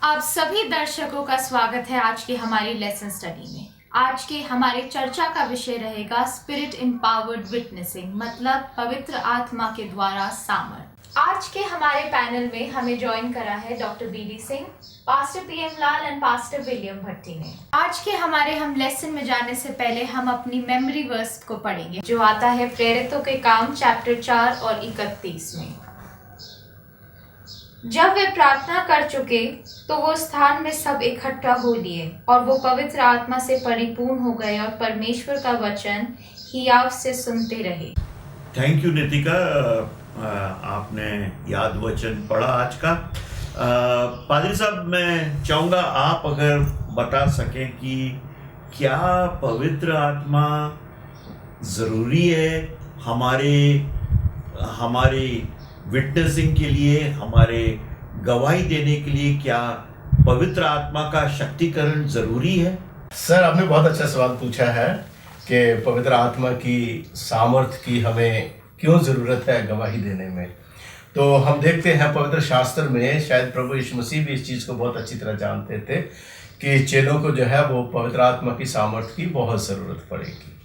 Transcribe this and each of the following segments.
आप सभी दर्शकों का स्वागत है आज की हमारी लेसन स्टडी में। आज के हमारे चर्चा का विषय रहेगा स्पिरिट एम्पावर्ड विटनेसिंग, मतलब पवित्र आत्मा के द्वारा सामर्थ। आज के हमारे पैनल में हमें ज्वाइन करा है doctor B D Singh, pastor P M Lal and pastor William Bhatti ने। आज के हमारे हम लेसन में जाने से पहले हम अपनी मेमोरी वर्स को पढ़ेंगे, जो आता है प्रेरितों के काम चैप्टर 4 और 31 में। जब वे प्रार्थना कर चुके तो वो स्थान में सब इकट्ठा हो लिए और वो पवित्र आत्मा से परिपूर्ण हो गए और परमेश्वर का वचन हियाव से सुनते रहे। थैंक यू नितिका, आपने याद वचन पढ़ा आज का। पादरी साहब, मैं चाहूँगा आप अगर बता सकें कि क्या पवित्र आत्मा ज़रूरी है हमारे विटनेसिंग के लिए, हमारे गवाही देने के लिए? क्या पवित्र आत्मा का शक्तिकरण जरूरी है? सर, आपने बहुत अच्छा सवाल पूछा है कि पवित्र आत्मा की सामर्थ की हमें क्यों ज़रूरत है गवाही देने में। तो हम देखते हैं पवित्र शास्त्र में, शायद प्रभु यीशु मसीह भी इस चीज़ को बहुत अच्छी तरह जानते थे कि चेलों को जो है वो पवित्र आत्मा की सामर्थ की बहुत ज़रूरत पड़ेगी,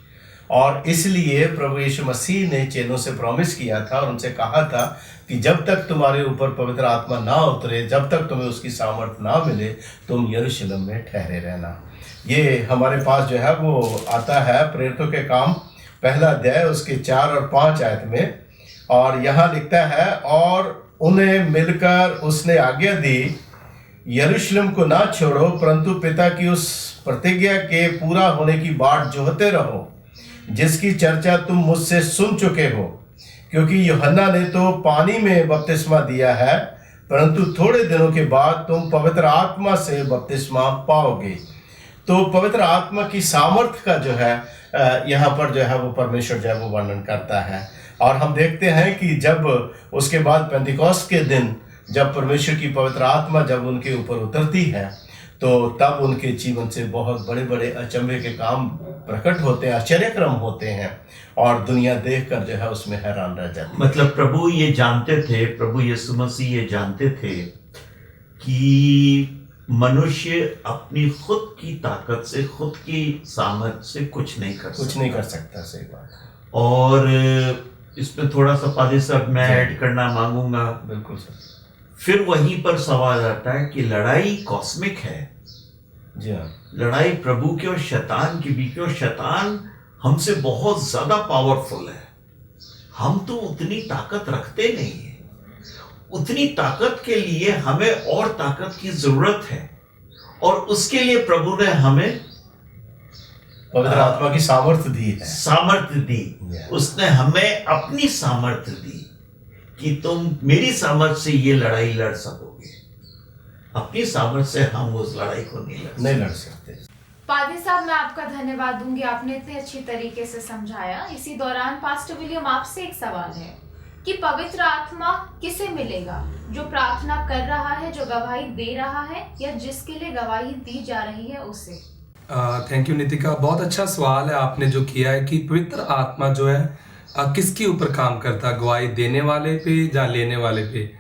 और इसलिए प्रभु यीशु मसीह ने चेलों से प्रॉमिस किया था और उनसे कहा था कि जब तक तुम्हारे ऊपर पवित्र आत्मा ना उतरे, जब तक तुम्हें उसकी सामर्थ ना मिले, तुम यरूशलेम में ठहरे रहना। ये हमारे पास जो है वो आता है प्रेरितों के काम पहला अध्याय उसके 4 और 5 आयत में, और यहाँ लिखता है, और उन्हें मिलकर उसने आज्ञा दी, यरूशलेम को ना छोड़ो, परंतु पिता की उस प्रतिज्ञा के पूरा होने की बाट जोहते रहो जिसकी चर्चा तुम मुझसे सुन चुके हो, क्योंकि यूहन्ना ने तो पानी में बपतिस्मा दिया है, परंतु थोड़े दिनों के बाद तुम पवित्र आत्मा से बपतिस्मा पाओगे। तो पवित्र आत्मा की सामर्थ का जो है यहाँ पर जो है वो परमेश्वर जो है वो वर्णन करता है। और हम देखते हैं कि जब उसके बाद पेंतिकोस्त के दिन जब परमेश्वर की पवित्र आत्मा जब उनके ऊपर उतरती है, तो तब उनके जीवन से बहुत बड़े बड़े अचंभे के काम प्रकट होते हैं, आश्चर्यक्रम होते हैं, और दुनिया देखकर जो है उसमें हैरान रह जाती है। मतलब प्रभु ये जानते थे, प्रभु यीशु मसीह ये जानते थे कि मनुष्य अपनी खुद की ताकत से, खुद की सामर्थ से कुछ नहीं कर सकता। सही बात। और इसमें थोड़ा सा पादरी साहब मैं ऐड करना मांगूंगा। बिल्कुल सर। फिर वहीं पर सवाल आता है कि लड़ाई कॉस्मिक है। जी हाँ। लड़ाई प्रभु के और शैतान के बीच में, और शैतान हमसे बहुत ज्यादा पावरफुल है। हम तो उतनी ताकत रखते नहीं है। उतनी ताकत के लिए हमें और ताकत की जरूरत है, और उसके लिए प्रभु ने हमें पवित्र आत्मा की सामर्थ्य दी है। सामर्थ्य दी। उसने हमें अपनी सामर्थ्य दी कि तुम मेरी सामर्थ्य से ये लड़ाई लड़ सकोगे। अपनी सामर्थ्य से हम उस लड़ाई को नहीं लड़ सकते। पादरी साहब, मैं आपका धन्यवाद दूंगी, आपने इतने अच्छी तरीके से समझाया। इसी दौरान पास्टर विलियम, आपसे एक सवाल है कि पवित्र आत्मा किसे मिलेगा? जो प्रार्थना कर रहा है, जो गवाही दे रहा है, या जिसके लिए गवाही दी जा रही है उसे? थैंक यू नितिका, बहुत अच्छा सवाल है आपने जो किया है कि पवित्र आत्मा जो है किसके ऊपर काम करता है, गवाही देने वाले पे या लेने वाले पे।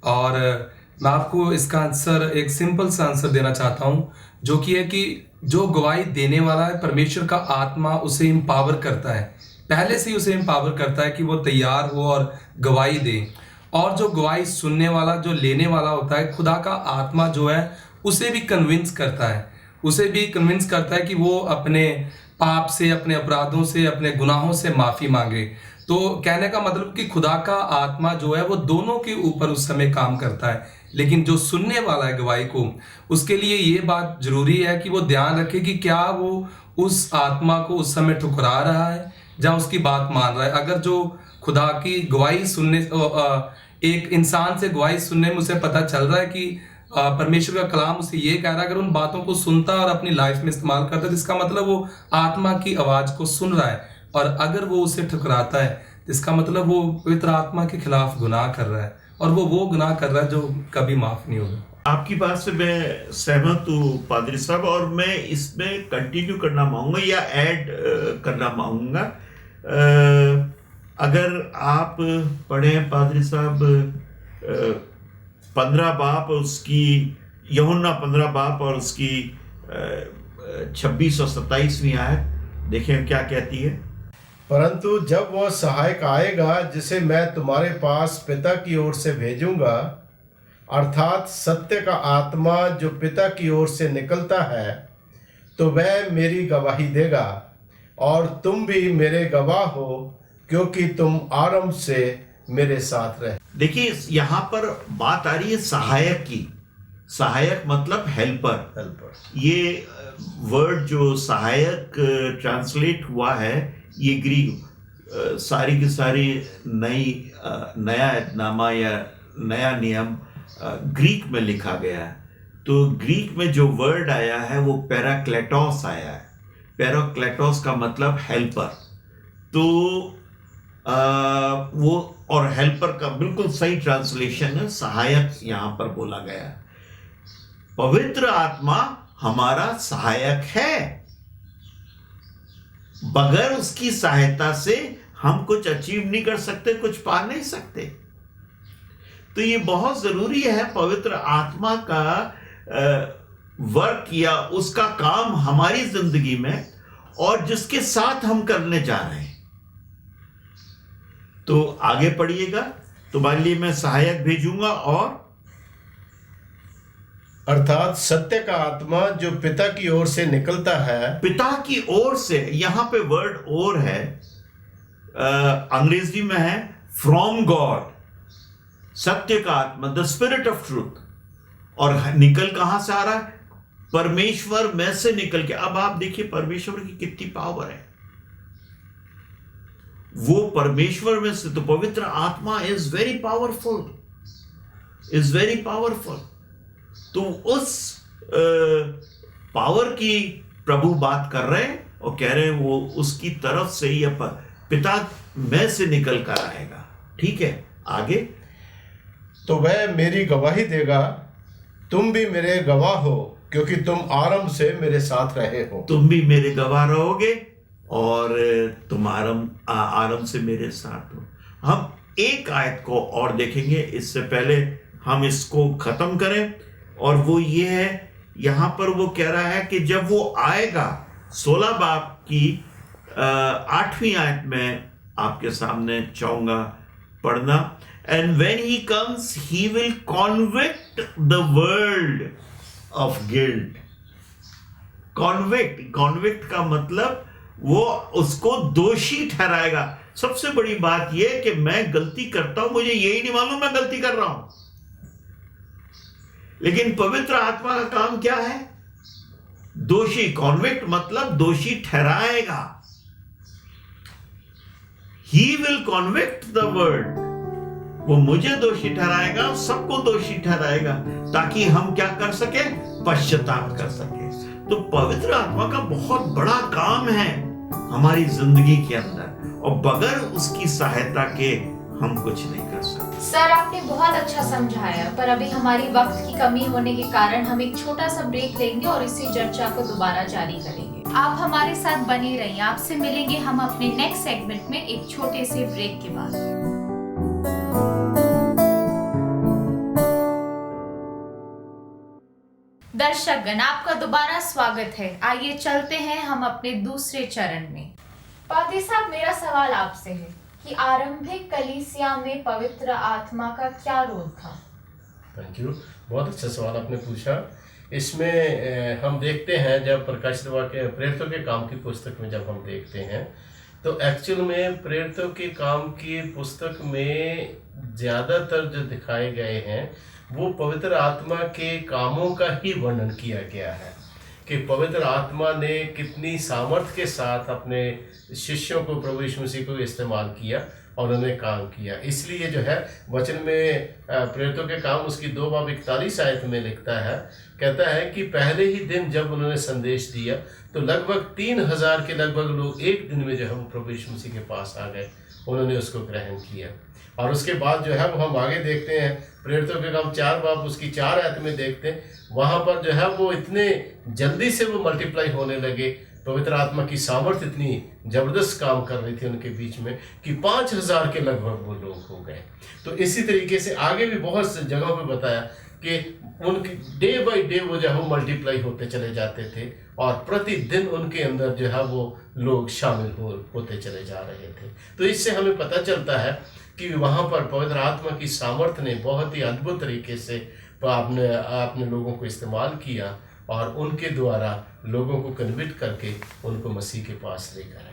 और मैं आपको इसका आंसर, एक सिंपल सा आंसर देना चाहता हूँ, जो कि है कि जो गवाही देने वाला है, परमेश्वर का आत्मा उसे एम्पावर करता है, पहले से ही उसे एम्पावर करता है कि वो तैयार हो और गवाही दे। और जो गवाही सुनने वाला, जो लेने वाला होता है, खुदा का आत्मा जो है उसे भी कन्विंस करता है कि वो अपने पाप से, अपने अपराधों से, अपने गुनाहों से माफ़ी मांगे। तो कहने का मतलब कि खुदा का आत्मा जो है वो दोनों के ऊपर उस समय काम करता है, लेकिन जो सुनने वाला है गवाही को, उसके लिए ये बात जरूरी है कि वो ध्यान रखे कि क्या वो उस आत्मा को उस समय ठुकरा रहा है या उसकी बात मान रहा है। अगर जो खुदा की गवाही सुनने, एक इंसान से गवाही सुनने में उसे पता चल रहा है कि परमेश्वर का कलाम उसे ये कह रहा है, अगर उन बातों को सुनता और अपनी लाइफ में इस्तेमाल करता है, तो इसका मतलब वो आत्मा की आवाज़ को सुन रहा है। और अगर वो उसे ठुकराता है, तो इसका मतलब वो पवित्र आत्मा के खिलाफ गुनाह कर रहा है, और वो गुनाह कर रहा है जो कभी माफ़ नहीं होगा। आपकी बात से मैं सहमत हूँ पादरी साहब, और मैं इसमें कंटिन्यू करना मांगूंगा या ऐड करना मांगूंगा। अगर आप पढ़ें पादरी साहब 15 बाप उसकी यूहन्ना 15 बाब और उसकी 26 और 27वीं आयत देखें क्या कहती है। परंतु जब वह सहायक आएगा जिसे मैं तुम्हारे पास पिता की ओर से भेजूंगा, अर्थात सत्य का आत्मा जो पिता की ओर से निकलता है, तो वह मेरी गवाही देगा, और तुम भी मेरे गवाह हो, क्योंकि तुम आरंभ से मेरे साथ रहे। देखिए यहाँ पर बात आ रही है सहायक की। सहायक मतलब हेल्पर। ये वर्ड जो सहायक ट्रांसलेट हुआ है, ये ग्रीक सारी की सारी नया ऐतनामा या नया नियम ग्रीक में लिखा गया है। तो ग्रीक में जो वर्ड आया है वो पैराक्लेटोस आया है। पैराक्लेटोस का मतलब हेल्पर। तो वो और हेल्पर का बिल्कुल सही ट्रांसलेशन है, सहायक यहाँ पर बोला गया है। पवित्र आत्मा हमारा सहायक है। बगैर उसकी सहायता से हम कुछ अचीव नहीं कर सकते, कुछ पा नहीं सकते। तो ये बहुत जरूरी है पवित्र आत्मा का वर्क या उसका काम हमारी जिंदगी में, और जिसके साथ हम करने जा रहे हैं। तो आगे पढ़िएगा। तुम्हारे लिए मैं सहायक भेजूंगा, और अर्थात सत्य का आत्मा जो पिता की ओर से निकलता है। पिता की ओर से, यहां पे वर्ड और है, अंग्रेजी में है फ्रॉम गॉड। सत्य का आत्मा, द स्पिरिट ऑफ ट्रूथ। और निकल कहां से आ रहा है? परमेश्वर में से निकल के। अब आप देखिए परमेश्वर की कितनी पावर है। वो परमेश्वर में से, तो पवित्र आत्मा is very powerful, is very powerful. तो उस पावर की प्रभु बात कर रहे हैं और कह रहे हैं वो उसकी तरफ से ही पिता में से निकल कर आएगा। ठीक है, आगे। तो वह मेरी गवाही देगा, तुम भी मेरे गवाह हो, क्योंकि तुम आरंभ से मेरे साथ रहे हो। तुम भी मेरे गवाह रहोगे और तुम आरंभ से मेरे साथ हो। हम एक आयत को और देखेंगे, इससे पहले हम इसको खत्म करें, और वो ये है, यहां पर वो कह रहा है कि जब वो आएगा, 16 बाब की 8वीं आयत में आपके सामने चाहूंगा पढ़ना। And when he comes he will convict the world of guilt. Convict का मतलब वो उसको दोषी ठहराएगा। सबसे बड़ी बात यह कि मैं गलती करता हूं, मुझे यही नहीं मालूम मैं गलती कर रहा हूं। लेकिन पवित्र आत्मा का काम क्या है? दोषी। कॉन्विक्ट मतलब दोषी ठहराएगा। He will convict the world. वो मुझे दोषी ठहराएगा, सबको दोषी ठहराएगा, ताकि हम क्या कर सके? पश्चाताप कर सके। तो पवित्र आत्मा का बहुत बड़ा काम है हमारी जिंदगी के अंदर, और बगैर उसकी सहायता के हम कुछ नहीं कर सकते। सर, आपने बहुत अच्छा समझाया, पर अभी हमारी वक्त की कमी होने के कारण हम एक छोटा सा ब्रेक लेंगे और इसी चर्चा को दोबारा जारी करेंगे। आप हमारे साथ बने रहिए। आपसे मिलेंगे हम अपने नेक्स्ट सेगमेंट में एक छोटे से ब्रेक के बाद। दर्शकगण, आपका दोबारा स्वागत है। आइए चलते हैं हम अपने दूसरे चरण में। पादी साहब, मेरा सवाल आपसे है कि आरंभिक कलीसिया में पवित्र आत्मा का क्या रोल था? थैंक यू, बहुत अच्छा सवाल आपने पूछा। इसमें हम देखते हैं, जब प्रकाशित वाक्य प्रेरितों के काम की पुस्तक में जब हम देखते हैं, तो एक्चुअल में प्रेरितों के काम की पुस्तक में ज़्यादातर जो दिखाए गए हैं वो पवित्र आत्मा के कामों का ही वर्णन किया गया है, कि पवित्र आत्मा ने कितनी सामर्थ्य के साथ अपने शिष्यों को, प्रभु यीशु मसीह को इस्तेमाल किया और उन्होंने काम किया। इसलिए जो है वचन में प्रेरितों के काम उसकी 2 बाब 41 आयत में लिखता है, कहता है कि पहले ही दिन जब उन्होंने संदेश दिया तो लगभग 3000 के लगभग लोग एक दिन में जो है वो प्रभु यीशु मसीह के पास आ गए, उन्होंने उसको ग्रहण किया। और उसके बाद जो है वो हम आगे देखते हैं, प्रेरितों के काम 4 बाब उसकी 4 आयत में देखते हैं, वहाँ पर जो है वो इतने जल्दी से वो मल्टीप्लाई होने लगे, पवित्र आत्मा की सामर्थ्य इतनी जबरदस्त काम कर रही थी उनके बीच में कि 5000 के लगभग वो लोग हो गए। तो इसी तरीके से आगे भी बहुत से जगहों पे बताया कि उनके डे बाय डे वो जो है वो मल्टीप्लाई होते चले जाते थे और प्रतिदिन उनके अंदर जो है वो लोग शामिल होते चले जा रहे थे। तो इससे हमें पता चलता है कि वहाँ पर पवित्र आत्मा की सामर्थ्य ने बहुत ही अद्भुत तरीके से आपने लोगों को इस्तेमाल किया और उनके द्वारा लोगों को कन्विट करके उनको मसीह के पास लेकर आए।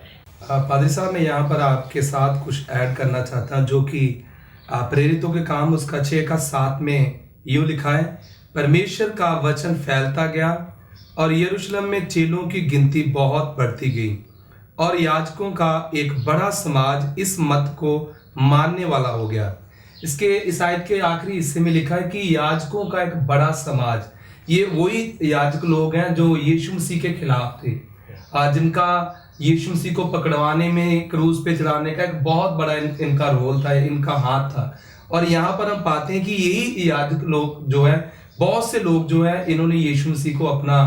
पादरी साहब, मैं यहाँ पर आपके साथ कुछ ऐड करना चाहता हूँ, जो कि प्रेरितों के काम उसका 6:7 में यूँ लिखा है, परमेश्वर का वचन फैलता गया और यरूशलेम में चेलों की गिनती बहुत बढ़ती गई और याजकों का एक बड़ा समाज इस मत को मानने वाला हो गया। इसके इस आयत के आखिरी हिस्से में लिखा है कि याजकों का एक बड़ा समाज, ये वही याजक लोग हैं जो यीशु मसीह के खिलाफ थे, जिनका यीशु मसीह को पकड़वाने में, क्रूज पे चढ़ाने का एक बहुत बड़ा इनका रोल था, इनका हाथ था। और यहाँ पर हम पाते हैं कि यही याजक लोग जो है, बहुत से लोग जो है, इन्होंने यीशु मसीह को अपना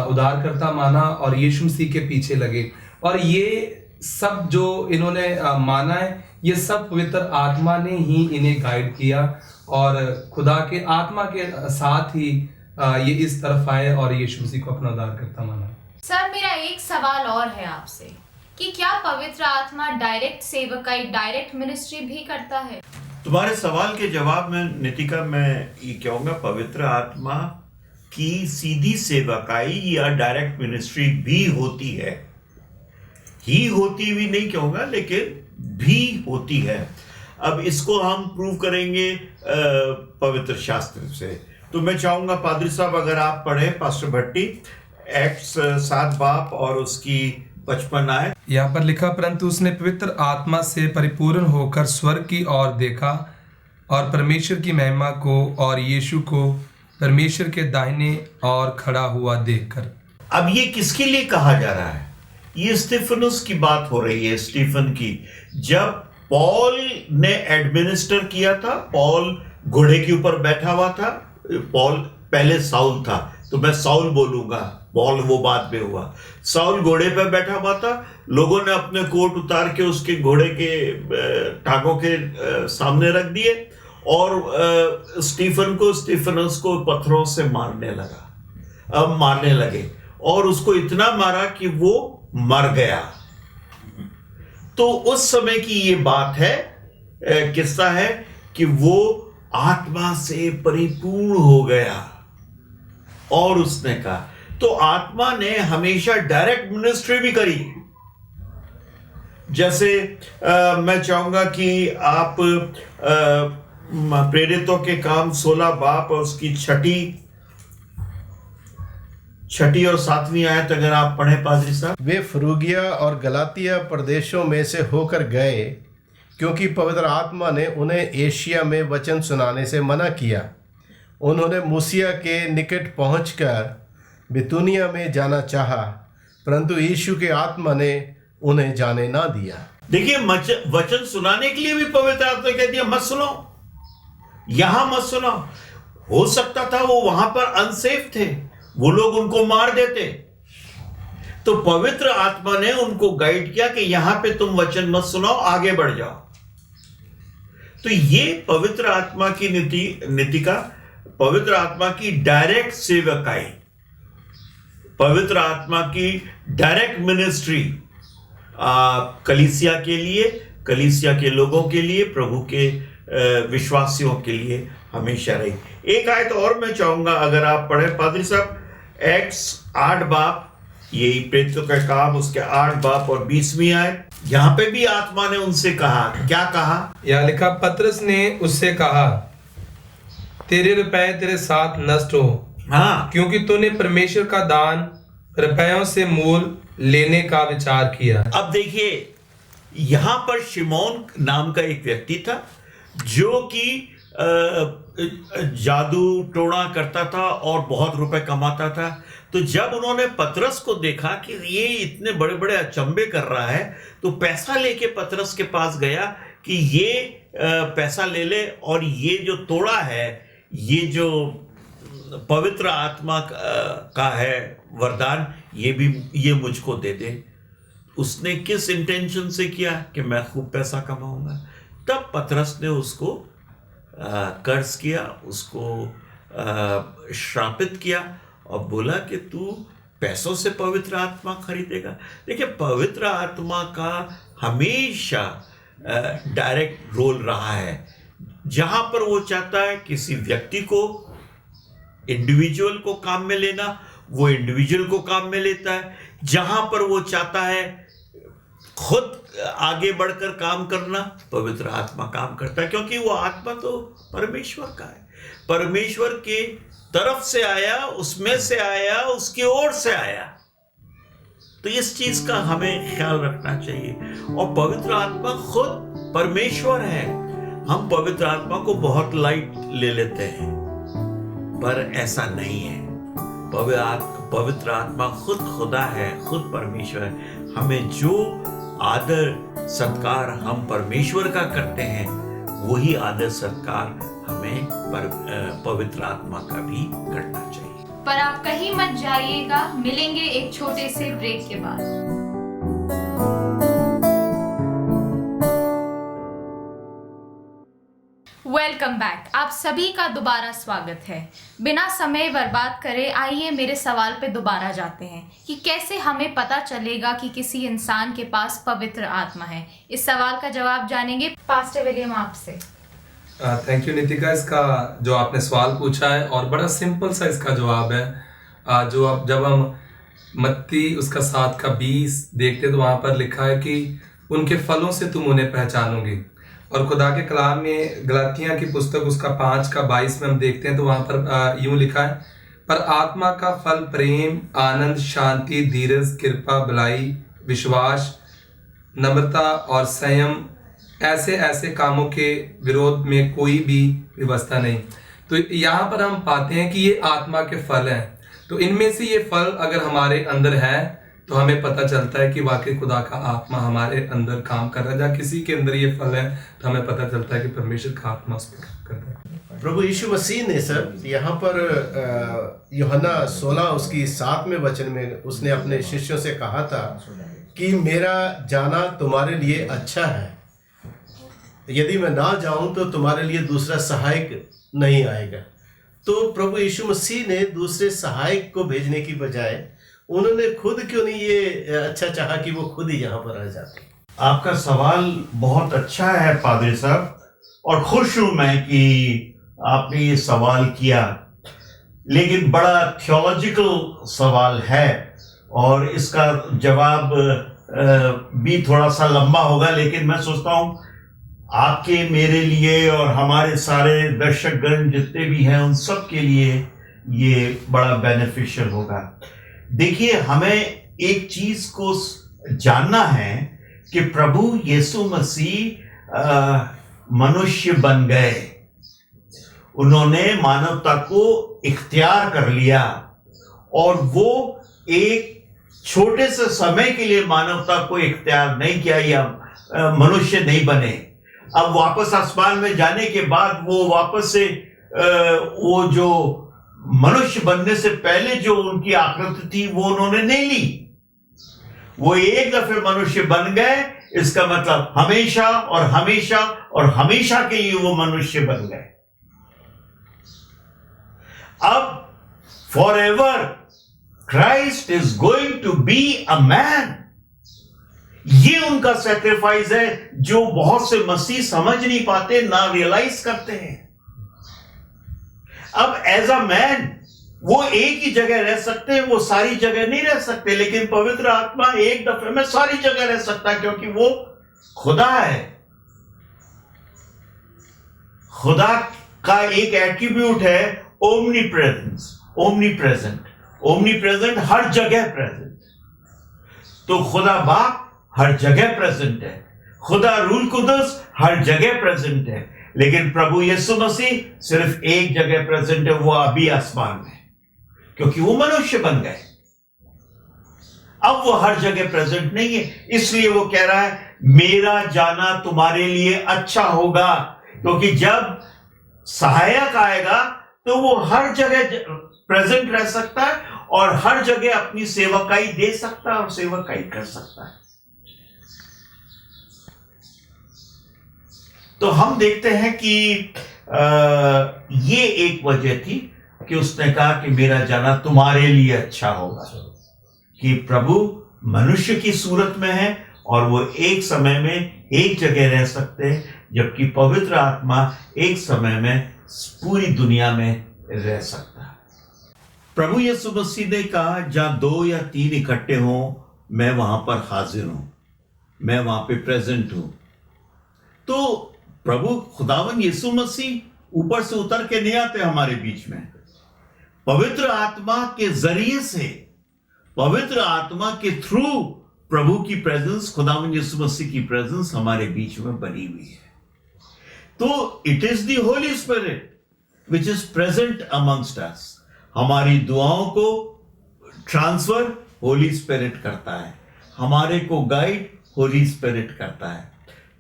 उद्धारकर्ता माना और यीशु मसीह के पीछे लगे। और ये सब जो इन्होंने माना है, ये सब पवित्र आत्मा ने ही इन्हें गाइड किया और खुदा के आत्मा के साथ ही ये इस तरफ आए और यीशु मसीह को अपना उद्धारकर्ता माना। सर, मेरा एक सवाल और है आपसे कि क्या पवित्र आत्मा डायरेक्ट सेवकाई, डायरेक्ट मिनिस्ट्री भी करता है? तुम्हारे सवाल के जवाब में नितिका मैं ये कहूँगा, पवित्र आत्मा की सीधी सेवकाई या डायरेक्ट मिनिस्ट्री भी होती है। ही होती भी नहीं कहूँगा, लेकिन भी होती है। अब इसको हम प्रूव करेंगे पवित्र शास्त्र से। तो मैं चाहूँगा पादरी साहब, अगर आप पढ़े पास्टर भट्टी एक्ट्स 7 बाप और उसकी 55 आयत। यहाँ पर लिखा, परंतु उसने पवित्र आत्मा से परिपूर्ण होकर स्वर्ग की ओर देखा और परमेश्वर की महिमा को और यीशु को परमेश्वर के दाहिने ओर खड़ा हुआ देखकर। अब ये किसके लिए कहा जा रहा है? ये स्टीफनुस की बात हो रही है, स्टीफन की। जब पॉल ने एडमिनिस्टर किया था, पॉल घोड़े के ऊपर बैठा हुआ था। पॉल पहले साउल था, तो मैं साउल बोलूंगा, पॉल वो बाद में हुआ। साउल घोड़े पर बैठा हुआ था, लोगों ने अपने कोट उतार के उसके घोड़े के टांगों के सामने रख दिए और स्टीफनुस को पत्थरों से मारने लगे और उसको इतना मारा कि वो मर गया। तो उस समय की ये बात है, किस्सा है कि वो आत्मा से परिपूर्ण हो गया और उसने कहा, तो आत्मा ने हमेशा डायरेक्ट मिनिस्ट्री भी करी। जैसे मैं चाहूंगा कि आप प्रेरितों के काम 16 बाप और उसकी छठी और 7वीं आयत अगर आप पढ़े पादरी साहब। वे फ्रूगिया और गलातिया प्रदेशों में से होकर गए, क्योंकि पवित्र आत्मा ने उन्हें एशिया में वचन सुनाने से मना किया। उन्होंने मूसिया के निकट पहुंचकर बितूनिया में जाना चाहा, परंतु यीशु के आत्मा ने उन्हें जाने ना दिया। देखिए, वचन सुनाने के लिए भी पवित्र आत्मा कहती है मत सुनो, यहां मत सुनो। हो सकता था वो वहां पर अनसेफ थे, वो लोग उनको मार देते, तो पवित्र आत्मा ने उनको गाइड किया कि यहां पे तुम वचन मत सुनाओ, आगे बढ़ जाओ। तो ये पवित्र आत्मा की नीतिका, पवित्र आत्मा की डायरेक्ट सेवकाई, पवित्र आत्मा की डायरेक्ट मिनिस्ट्री कलीसिया के लिए, कलीसिया के लोगों के लिए, प्रभु के विश्वासियों के लिए हमेशा रही। एक आयत और मैं चाहूंगा अगर आप पढ़े पादरी साहब, एक्ट्स 8 बाप, यही प्रेरितों का काम उसके 8 बाप और 20वीं आयत। यहाँ पे भी आत्मा ने उनसे कहा, क्या कहा? यहाँ लिखा, पतरस ने उससे कहा, तेरे रुपए तेरे साथ नष्ट हो, हाँ, क्योंकि तूने परमेश्वर का दान रुपयों से मूल लेने का विचार किया। अब देखिए, यहां पर शिमोन नाम का एक व्यक्ति था जो कि जादू टोना करता था और बहुत रुपए कमाता था। तो जब उन्होंने पतरस को देखा कि ये इतने बड़े बड़े अचंबे कर रहा है, तो पैसा लेके पतरस के पास गया कि ये पैसा ले ले और ये जो तोड़ा है, ये जो पवित्र आत्मा का है वरदान, ये मुझको दे दे। उसने किस इंटेंशन से किया कि मैं खूब पैसा कमाऊंगा। तब पतरस ने उसको कर्ज किया, उसको श्रापित किया और बोला कि तू पैसों से पवित्र आत्मा खरीदेगा। देखिए, पवित्र आत्मा का हमेशा डायरेक्ट रोल रहा है। जहां पर वो चाहता है किसी व्यक्ति को, इंडिविजुअल को काम में लेना, वो इंडिविजुअल को काम में लेता है। जहां पर वो चाहता है खुद आगे बढ़कर काम करना, पवित्र आत्मा काम करता है, क्योंकि वो आत्मा तो परमेश्वर का है, परमेश्वर के तरफ से आया, उसमें से आया, उसकी ओर से आया। तो इस चीज का हमें ख्याल रखना चाहिए। और पवित्र आत्मा खुद परमेश्वर है। हम पवित्र आत्मा को बहुत लाइट ले लेते हैं, पर ऐसा नहीं है। पवित्र आत्मा खुद खुदा है, खुद परमेश्वर है। हमें जो आदर सत्कार हम परमेश्वर का करते हैं, वही आदर सत्कार हमें पवित्र आत्मा का भी करना चाहिए। पर आप कहीं मत जाइएगा, मिलेंगे एक छोटे से ब्रेक के बाद। वेलकम बैक, आप सभी का दोबारा स्वागत है। बिना समय बर्बाद करे आइए मेरे सवाल पे दोबारा जाते हैं कि कैसे हमें पता चलेगा कि किसी इंसान के पास पवित्र आत्मा है। इस सवाल का जवाब जानेंगे पास्टर विलियम आपसे। थैंक यू नितिका, इसका जो आपने सवाल पूछा है और बड़ा सिंपल सा इसका जवाब है। जो अब जब हम मत्ती उसका 7:20 देखते तो वहाँ पर लिखा है कि उनके फलों से तुम उन्हें पहचानोगे। और खुदा के कलाम में गलातियाँ की पुस्तक उसका 5:22 में हम देखते हैं तो वहाँ पर यूँ लिखा है, पर आत्मा का फल प्रेम, आनंद, शांति, धीरज, कृपा, भलाई, विश्वास, नम्रता और संयम, ऐसे ऐसे कामों के विरोध में कोई भी व्यवस्था नहीं। तो यहाँ पर हम पाते हैं कि ये आत्मा के फल हैं। तो इनमें से ये फल अगर हमारे अंदर है तो हमें पता चलता है कि वाकई खुदा का आत्मा हमारे अंदर काम कर रहा है। जहाँ किसी के अंदर ये फल है तो हमें पता चलता है कि परमेश्वर का आत्मा उस पर काम कर रहा है। प्रभु यीशु मसीह ने सर यहाँ पर यूहन्ना 16 उसकी 7वें वचन में उसने अपने शिष्यों से कहा था कि मेरा जाना तुम्हारे लिए अच्छा है, यदि मैं ना जाऊं तो तुम्हारे लिए दूसरा सहायक नहीं आएगा। तो प्रभु यीशु मसीह ने दूसरे सहायक को भेजने की बजाय उन्होंने खुद क्यों नहीं ये अच्छा चाहा कि वो खुद ही यहाँ पर आ जाते। आपका सवाल बहुत अच्छा है पादरी साहब, और खुश हूं मैं कि आपने ये सवाल किया। लेकिन बड़ा थियोलॉजिकल सवाल है और इसका जवाब भी थोड़ा सा लंबा होगा, लेकिन मैं सोचता हूं आपके, मेरे लिए और हमारे सारे दर्शकगण जितने भी हैं उन सब के लिए ये बड़ा बेनिफिशियल होगा। देखिए, हमें एक चीज को जानना है कि प्रभु यीशु मसीह मनुष्य बन गए। उन्होंने मानवता को इख्तियार कर लिया और वो एक छोटे से समय के लिए मानवता को इख्तियार नहीं किया या मनुष्य नहीं बने। अब वापस आसमान में जाने के बाद वो वापस से वो जो मनुष्य बनने से पहले जो उनकी आकृति थी वो उन्होंने नहीं ली। वो एक दफे मनुष्य बन गए, इसका मतलब हमेशा और हमेशा और हमेशा के लिए वो मनुष्य बन गए। अब forever Christ is going to be a man. ये उनका सैक्रिफाइस है जो बहुत से मसीह समझ नहीं पाते, ना रियलाइज करते हैं। अब एज अ मैन वो एक ही जगह रह सकते हैं, वो सारी जगह नहीं रह सकते, लेकिन पवित्र आत्मा एक दफे में सारी जगह रह सकता है, क्योंकि वो खुदा है। खुदा का एक एट्रीब्यूट है omni presence, omni present, omni present, हर जगह प्रेजेंट। तो खुदा बाप हर जगह प्रेजेंट है, खुदा रूल कुदस हर जगह प्रेजेंट है, लेकिन प्रभु यीशु मसीह सिर्फ एक जगह प्रेजेंट है, वो अभी आसमान में, क्योंकि वो मनुष्य बन गए। अब वो हर जगह प्रेजेंट नहीं है, इसलिए वो कह रहा है मेरा जाना तुम्हारे लिए अच्छा होगा, क्योंकि जब सहायक आएगा तो वो हर जगह प्रेजेंट रह सकता है और हर जगह अपनी सेवकाई दे सकता है और सेवकाई कर सकता है। तो हम देखते हैं कि ये एक वजह थी। जबकि उसने कहा कि मेरा जाना तुम्हारे लिए अच्छा होगा, कि प्रभु मनुष्य की सूरत में है और वो एक समय में एक जगह रह सकते हैं, जबकि पवित्र आत्मा एक समय में पूरी दुनिया में रह सकता है। प्रभु यीशु मसीह ने कहा, जहां 2 या 3 इकट्ठे हों मैं वहां पर हाजिर हूं, मैं वहां पे प्रेजेंट हूं। तो प्रभु खुदावन यीशु मसीह ऊपर से उतर के नहीं आते हमारे बीच में, पवित्र आत्मा के जरिए से, पवित्र आत्मा के थ्रू प्रभु की प्रेजेंस, खुदावन यीशु मसीह की प्रेजेंस हमारे बीच में बनी हुई है। तो it is the Holi spirit which is present amongst अस। हमारी दुआओं को ट्रांसफर होली स्पिरिट करता है, हमारे को गाइड होली स्पिरिट करता है।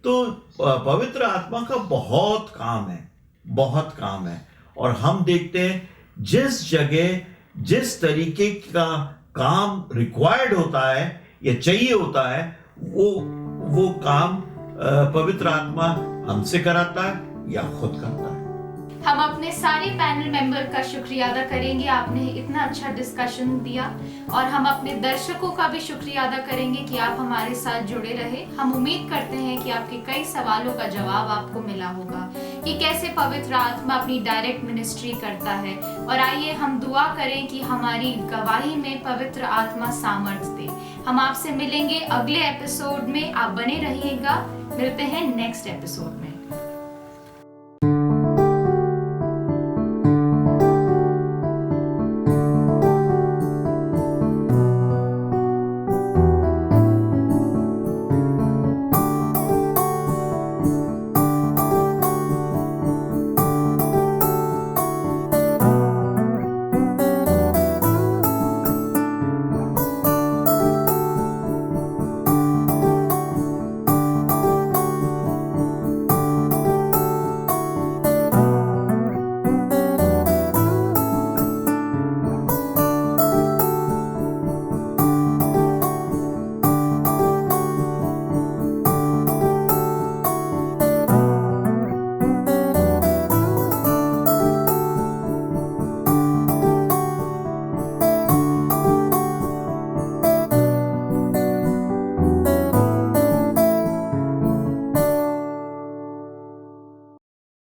तो पवित्र आत्मा का बहुत काम है, बहुत काम है। और हम देखते हैं जिस जगह जिस तरीके का काम रिक्वायर्ड होता है या चाहिए होता है, वो काम पवित्र आत्मा हमसे कराता है या खुद करता है। हम अपने सारे पैनल मेंबर का शुक्रिया अदा करेंगे, आपने इतना अच्छा डिस्कशन दिया, और हम अपने दर्शकों का भी शुक्रिया अदा करेंगे कि आप हमारे साथ जुड़े रहे। हम उम्मीद करते हैं कि आपके कई सवालों का जवाब आपको मिला होगा कि कैसे पवित्र आत्मा अपनी डायरेक्ट मिनिस्ट्री करता है। और आइए हम दुआ करें कि हमारी गवाही में पवित्र आत्मा सामर्थ्य दे। हम आपसे मिलेंगे अगले एपिसोड में, आप बने रहिएगा। मिलते हैं नेक्स्ट एपिसोड में।